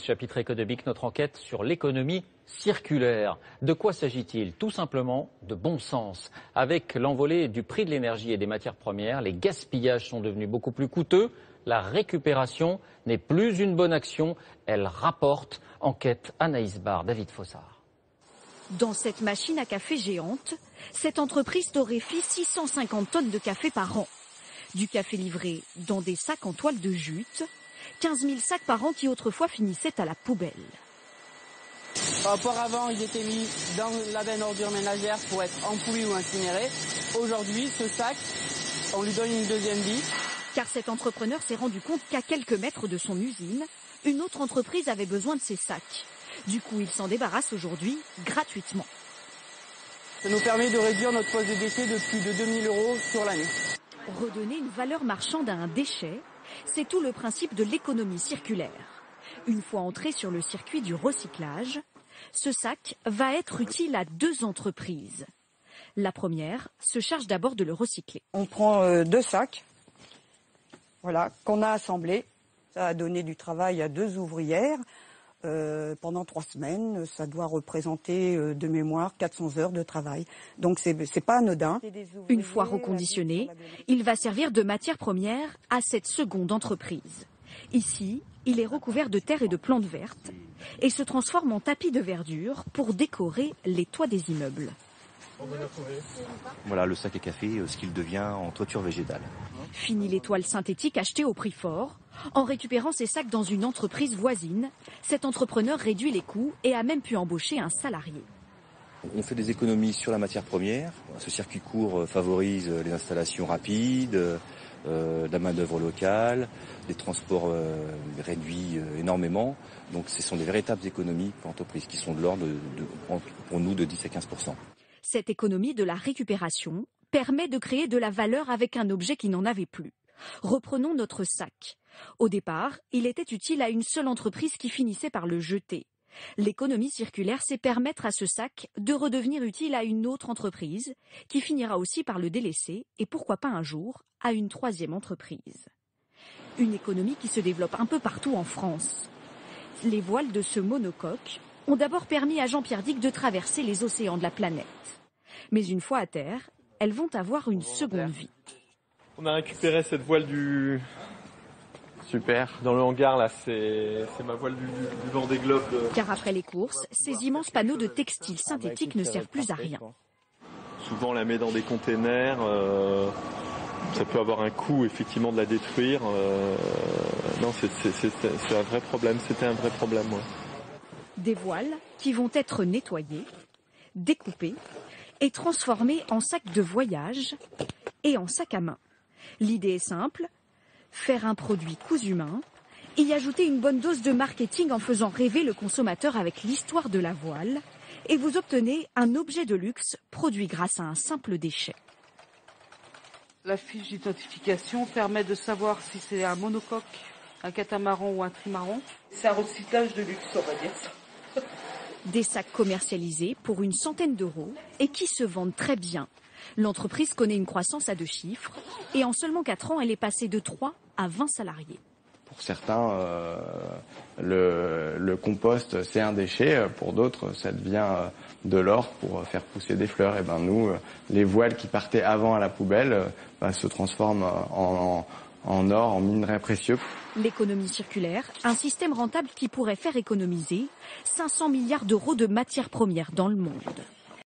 Chapitre économique, notre enquête sur l'économie circulaire. De quoi s'agit-il? Tout simplement de bon sens. Avec l'envolée du prix de l'énergie et des matières premières, les gaspillages sont devenus beaucoup plus coûteux. La récupération n'est plus une bonne action, elle rapporte. Enquête Anaïs Barre, David Fossard. Dans cette machine à café géante, cette entreprise torréfie 650 tonnes de café par an. Du café livré dans des sacs en toile de jute, 15 000 sacs par an qui autrefois finissaient à la poubelle. Auparavant, ils étaient mis dans la benne ordure ménagère pour être enfouis ou incinérés. Aujourd'hui, ce sac, on lui donne une deuxième vie. Car cet entrepreneur s'est rendu compte qu'à quelques mètres de son usine, une autre entreprise avait besoin de ces sacs. Du coup, il s'en débarrasse aujourd'hui gratuitement. Ça nous permet de réduire notre poste de déchet de plus de 2 000 € sur l'année. Redonner une valeur marchande à un déchet, c'est tout le principe de l'économie circulaire. Une fois entré sur le circuit du recyclage, ce sac va être utile à 2 entreprises. La première se charge d'abord de le recycler. On prend 2 sacs, voilà, qu'on a assemblés. Ça a donné du travail à 2 ouvrières. Pendant 3 semaines, ça doit représenter de mémoire 400 heures de travail. Donc c'est pas anodin. Une fois reconditionné, il va servir de matière première à cette seconde entreprise. Ici, il est recouvert de terre et de plantes vertes et se transforme en tapis de verdure pour décorer les toits des immeubles. Voilà le sac à café, ce qu'il devient en toiture végétale. Fini les toiles synthétiques achetées au prix fort. En récupérant ces sacs dans une entreprise voisine, cet entrepreneur réduit les coûts et a même pu embaucher un salarié. On fait des économies sur la matière première. Ce circuit court favorise les installations rapides, la main-d'œuvre locale, les transports réduits énormément. Donc ce sont des véritables économies pour l'entreprise qui sont de l'ordre pour nous de 10 à 15%. Cette économie de la récupération permet de créer de la valeur avec un objet qui n'en avait plus. Reprenons notre sac. Au départ, il était utile à une seule entreprise qui finissait par le jeter. L'économie circulaire, c'est permettre à ce sac de redevenir utile à une autre entreprise qui finira aussi par le délaisser et pourquoi pas un jour à une 3e entreprise. Une économie qui se développe un peu partout en France. Les voiles de ce monocoque ont d'abord permis à Jean-Pierre Dick de traverser les océans de la planète. Mais une fois à terre, elles vont avoir une seconde vie. On a récupéré cette voile du... Super, dans le hangar là, c'est ma voile du Vendée Globe. Car après les courses, ces immenses panneaux de textiles synthétiques ne servent plus à rien. Souvent on la met dans des containers, ça peut avoir un coût effectivement de la détruire. Non, c'est un vrai problème, c'était un vrai problème. Ouais. Des voiles qui vont être nettoyées, découpées et transformées en sacs de voyage et en sacs à main. L'idée est simple, faire un produit cousu main, y ajouter une bonne dose de marketing en faisant rêver le consommateur avec l'histoire de la voile, et vous obtenez un objet de luxe produit grâce à un simple déchet. La fiche d'identification permet de savoir si c'est un monocoque, un catamaran ou un trimaran. C'est un recyclage de luxe, on va dire ça. Des sacs commercialisés pour une centaine d'euros et qui se vendent très bien. L'entreprise connaît une croissance à 2 chiffres et en seulement 4 ans, elle est passée de 3 à 20 salariés. Pour certains, le compost, c'est un déchet. Pour d'autres, ça devient de l'or pour faire pousser des fleurs. Et ben nous, les voiles qui partaient avant à la poubelle se transforment en or, en minerais précieux. L'économie circulaire, un système rentable qui pourrait faire économiser 500 milliards d'euros de matières premières dans le monde.